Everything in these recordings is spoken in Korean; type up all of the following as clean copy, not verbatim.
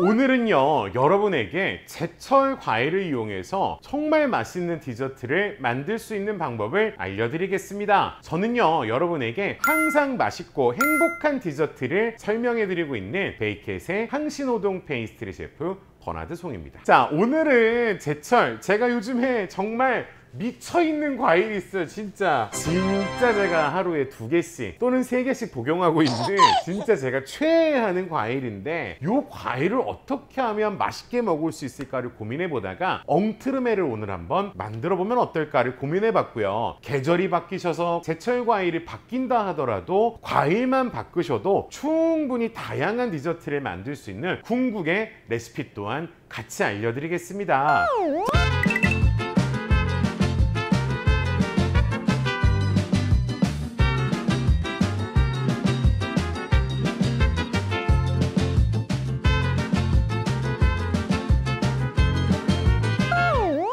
오늘은요, 여러분에게 제철 과일을 이용해서 정말 맛있는 디저트를 만들 수 있는 방법을 알려드리겠습니다. 저는요, 여러분에게 항상 맛있고 행복한 디저트를 설명해드리고 있는 베이켓의 향신호동 페이스트리 셰프 버나드 송입니다. 자, 오늘은 제철, 제가 요즘에 정말 미쳐있는 과일이 있어요. 진짜 제가 하루에 2개씩 또는 3개씩 복용하고 있는 진짜 제가 최애하는 과일인데, 이 과일을 어떻게 하면 맛있게 먹을 수 있을까를 고민해 보다가 엉트르메를 오늘 한번 만들어 보면 어떨까를 고민해 봤고요. 계절이 바뀌셔서 제철 과일이 바뀐다 하더라도 과일만 바꾸셔도 충분히 다양한 디저트를 만들 수 있는 궁극의 레시피 또한 같이 알려드리겠습니다.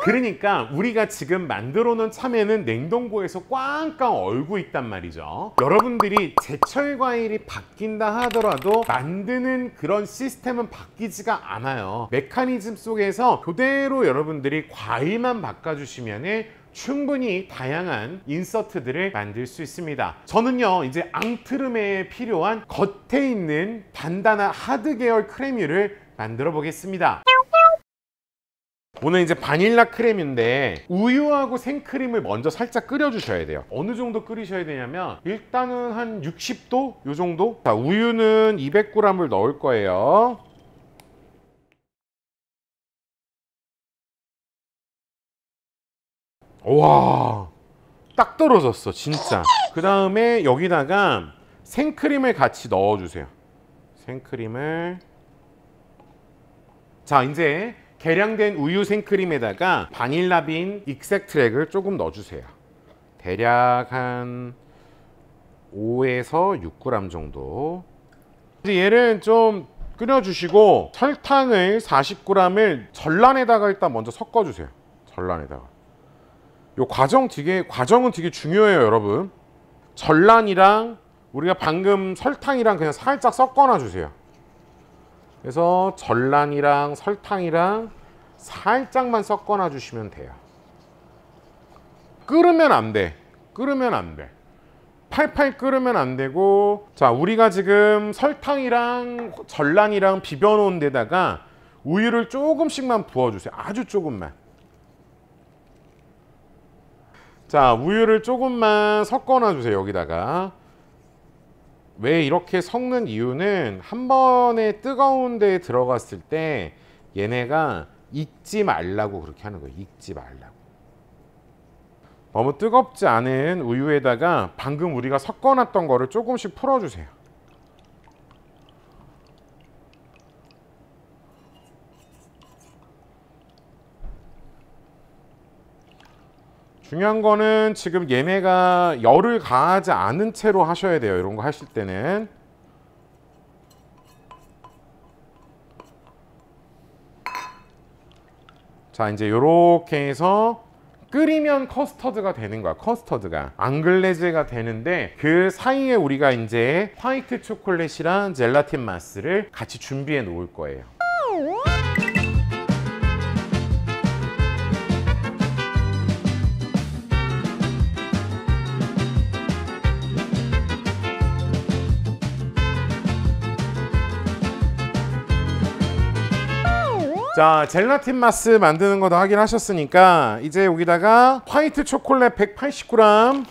그러니까 우리가 지금 만들어 놓은 참외는 냉동고에서 꽝꽝 얼고 있단 말이죠. 여러분들이 제철 과일이 바뀐다 하더라도 만드는 그런 시스템은 바뀌지가 않아요. 메커니즘 속에서 그대로 여러분들이 과일만 바꿔주시면 충분히 다양한 인서트들을 만들 수 있습니다. 저는요, 이제 앙트르메에 필요한 겉에 있는 단단한 하드 계열 크레미를 만들어 보겠습니다. 오늘 이제 바닐라 크림인데 우유하고 생크림을 먼저 살짝 끓여 주셔야 돼요. 어느 정도 끓이셔야 되냐면 일단은 한 60도 요 정도. 자, 우유는 200g을 넣을 거예요. 와, 딱 떨어졌어 진짜. 그 다음에 여기다가 생크림을 같이 넣어 주세요. 생크림을. 자, 이제 계량된 우유 생크림에다가 바닐라빈 익색트랙을 조금 넣어주세요. 대략 한 5에서 6g 정도. 얘를 좀 끓여주시고 설탕을 40g을 전란에다가 일단 먼저 섞어주세요. 전란에다가. 요 과정은 되게 중요해요, 여러분. 전란이랑 우리가 방금 설탕이랑 그냥 살짝 섞어놔 주세요. 그래서 전란이랑 설탕이랑 살짝만 섞어놔 주시면 돼요. 끓으면 안 돼. 끓으면 안 돼. 팔팔 끓으면 안 되고. 자, 우리가 지금 설탕이랑 전란이랑 비벼 놓은 데다가 우유를 조금씩만 부어주세요. 아주 조금만. 자, 우유를 조금만 섞어놔 주세요, 여기다가. 왜 이렇게 섞는 이유는 한 번에 뜨거운 데에 들어갔을 때 얘네가 익지 말라고 그렇게 하는 거예요. 익지 말라고. 너무 뜨겁지 않은 우유에다가 방금 우리가 섞어놨던 거를 조금씩 풀어주세요. 중요한 거는 지금 얘네가 열을 가하지 않은 채로 하셔야 돼요. 이런 거 하실 때는. 자, 이제 이렇게 해서 끓이면 커스터드가 되는 거야. 커스터드가 앙글레즈가 되는데, 그 사이에 우리가 이제 화이트 초콜릿이랑 젤라틴 마스를 같이 준비해 놓을 거예요. 자, 젤라틴 마스 만드는 거 다 확인하셨으니까 이제 여기다가 화이트 초콜릿 180g,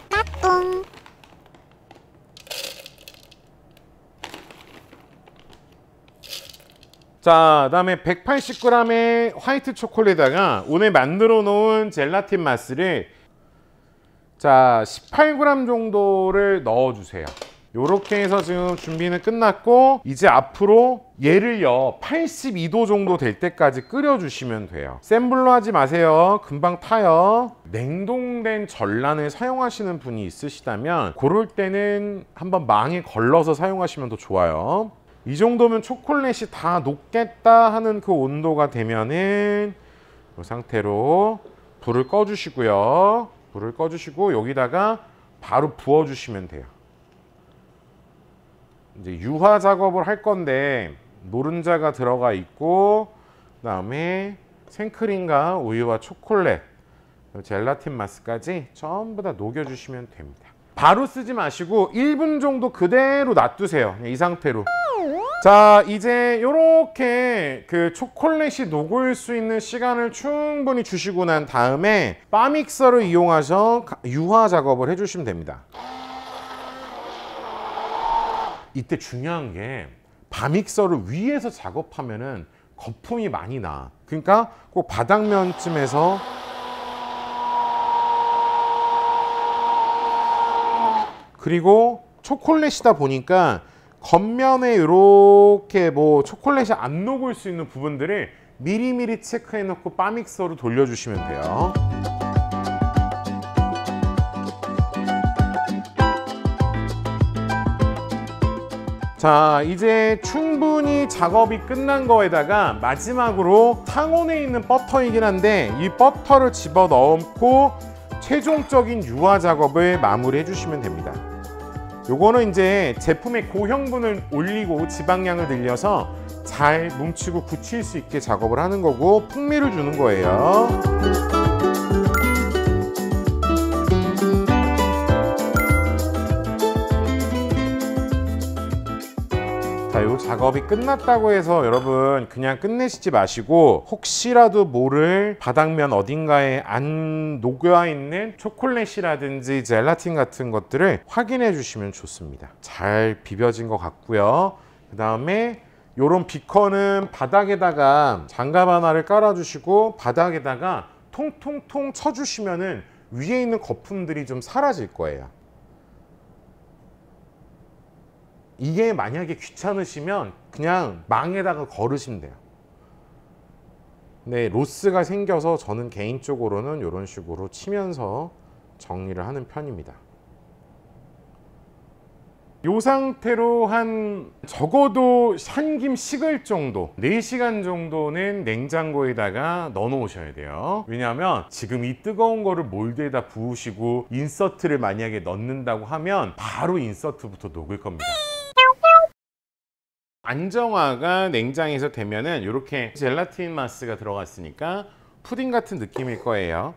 자, 그다음에 180g의 화이트 초콜릿에다가 오늘 만들어 놓은 젤라틴 마스를 자 18g 정도를 넣어 주세요. 요렇게 해서 지금 준비는 끝났고, 이제 앞으로 얘를요 82도 정도 될 때까지 끓여 주시면 돼요. 센 불로 하지 마세요. 금방 타요. 냉동된 전란을 사용하시는 분이 있으시다면 그럴 때는 한번 망에 걸러서 사용하시면 더 좋아요. 이 정도면 초콜릿이 다 녹겠다 하는 그 온도가 되면은 이 상태로 불을 꺼 주시고요. 불을 꺼 주시고 여기다가 바로 부어 주시면 돼요. 이제 유화 작업을 할 건데 노른자가 들어가 있고, 그다음에 생크림과 우유와 초콜릿, 젤라틴 마스까지 전부 다 녹여주시면 됩니다. 바로 쓰지 마시고 1분 정도 그대로 놔두세요. 이 상태로. 자, 이제 이렇게 그 초콜릿이 녹을 수 있는 시간을 충분히 주시고 난 다음에 바 믹서를 이용해서 유화 작업을 해주시면 됩니다. 이때 중요한 게 바 믹서를 위에서 작업하면은 거품이 많이 나. 그러니까 꼭 바닥면쯤에서 그리고 초콜릿이다 보니까 겉면에 이렇게 뭐 초콜릿이 안 녹을 수 있는 부분들을 미리미리 체크해 놓고 바 믹서로 돌려주시면 돼요. 자, 이제 충분히 작업이 끝난 거에다가 마지막으로 상온에 있는 버터이긴 한데 이 버터를 집어 넣고 최종적인 유화 작업을 마무리해 주시면 됩니다. 요거는 이제 제품의 고형분을 올리고 지방량을 늘려서 잘 뭉치고 굳힐 수 있게 작업을 하는 거고 풍미를 주는 거예요. 자, 요 작업이 끝났다고 해서 여러분 그냥 끝내시지 마시고 혹시라도 모를 바닥면 어딘가에 안 녹여 있는 초콜릿이라든지 젤라틴 같은 것들을 확인해 주시면 좋습니다. 잘 비벼진 것 같고요. 그 다음에 요런 비커는 바닥에다가 장갑 하나를 깔아 주시고 바닥에다가 통통통 쳐주시면은 위에 있는 거품들이 좀 사라질 거예요. 이게 만약에 귀찮으시면 그냥 망에다가 걸으시면 돼요. 근데 로스가 생겨서 저는 개인적으로는 이런 식으로 치면서 정리를 하는 편입니다. 이 상태로 한 적어도 한 김 식을 정도 4시간 정도는 냉장고에다가 넣어 놓으셔야 돼요. 왜냐하면 지금 이 뜨거운 거를 몰드에다 부으시고 인서트를 만약에 넣는다고 하면 바로 인서트부터 녹을 겁니다. 안정화가 냉장에서 되면은 이렇게 젤라틴 마스가 들어갔으니까 푸딩 같은 느낌일 거예요.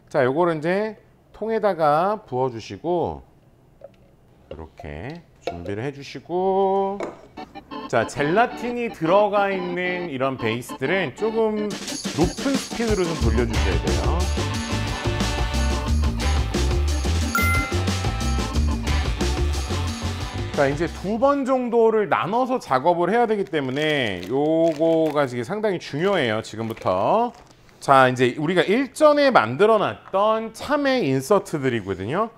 자, 요거를 이제 통에다가 부어 주시고 이렇게 준비를 해 주시고, 자, 젤라틴이 들어가 있는 이런 베이스들은 조금 높은 스피드로 좀 돌려 주셔야 돼요. 자, 이제 2번 정도를 나눠서 작업을 해야 되기 때문에 요거가 지금 상당히 중요해요, 지금부터. 자, 이제 우리가 일전에 만들어 놨던 참외 인서트들이거든요.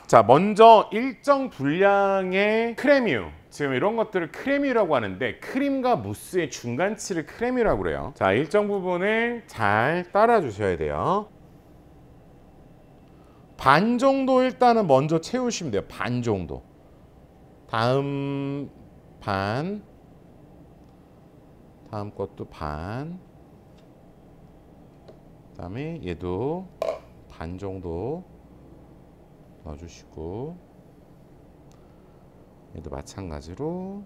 자, 먼저 일정 분량의 크레뮤, 지금 이런 것들을 크레뮤라고 하는데 크림과 무스의 중간치를 크레뮤라고 그래요. 자, 일정 부분을 잘 따라 주셔야 돼요. 반 정도 일단은 먼저 채우시면 돼요. 반 정도. 다음 반, 다음 것도 반, 그 다음에 얘도 반 정도 넣어주시고, 얘도 마찬가지로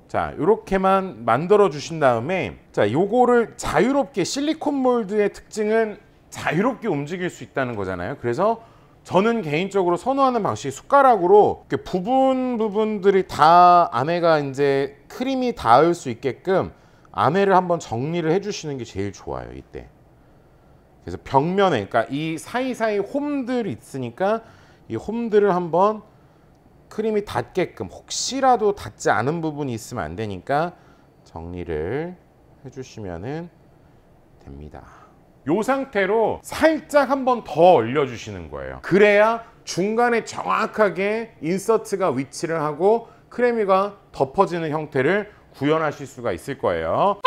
자, 이렇게만 만들어 주신 다음에, 자, 요거를 자유롭게, 실리콘 몰드의 특징은 자유롭게 움직일 수 있다는 거잖아요. 그래서 저는 개인적으로 선호하는 방식이 숟가락으로 이렇게 부분들이 다 안에가 이제 크림이 닿을 수 있게끔 안에를 한번 정리를 해 주시는 게 제일 좋아요, 이때. 그래서 벽면에, 그러니까 이 사이사이 홈들이 있으니까 이 홈들을 한번 크림이 닿게끔, 혹시라도 닿지 않은 부분이 있으면 안 되니까 정리를 해주시면 됩니다. 이 상태로 살짝 한번 더 얼려주시는 거예요. 그래야 중간에 정확하게 인서트가 위치를 하고 크레미가 덮어지는 형태를 구현하실 수가 있을 거예요.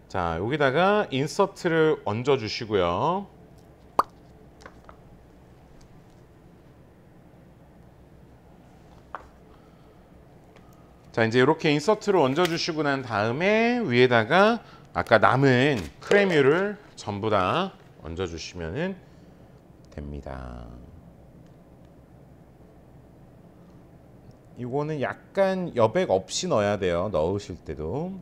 자, 여기다가 인서트를 얹어 주시고요. 자, 이제 이렇게 인서트를 얹어 주시고 난 다음에 위에다가 아까 남은 크레뮤를 전부 다 얹어주시면 됩니다. 이거는 약간 여백 없이 넣어야 돼요. 넣으실 때도.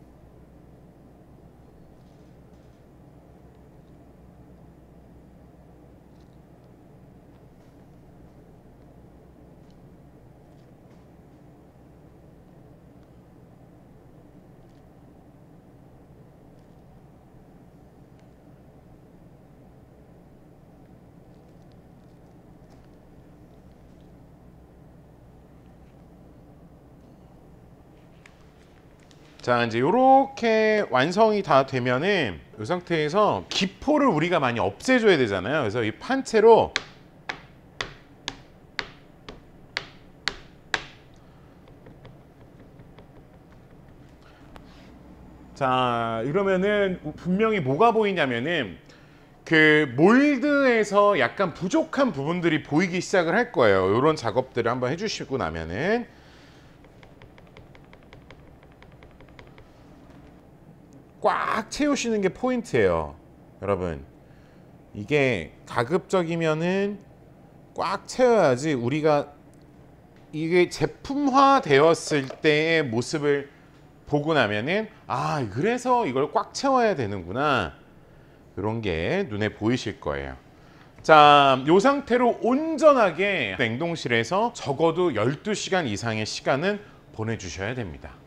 자, 이제 이렇게 완성이 다 되면은 이 상태에서 기포를 우리가 많이 없애줘야 되잖아요. 그래서 이 판채로 자, 이러면은 분명히 뭐가 보이냐면은 그 몰드에서 약간 부족한 부분들이 보이기 시작을 할 거예요. 이런 작업들을 한번 해주시고 나면은 꽉 채우시는 게 포인트예요, 여러분. 이게 가급적이면은 꽉 채워야지 우리가 이게 제품화 되었을 때의 모습을 보고 나면은 아, 그래서 이걸 꽉 채워야 되는구나, 이런 게 눈에 보이실 거예요. 자, 이 상태로 온전하게 냉동실에서 적어도 12시간 이상의 시간은 보내주셔야 됩니다.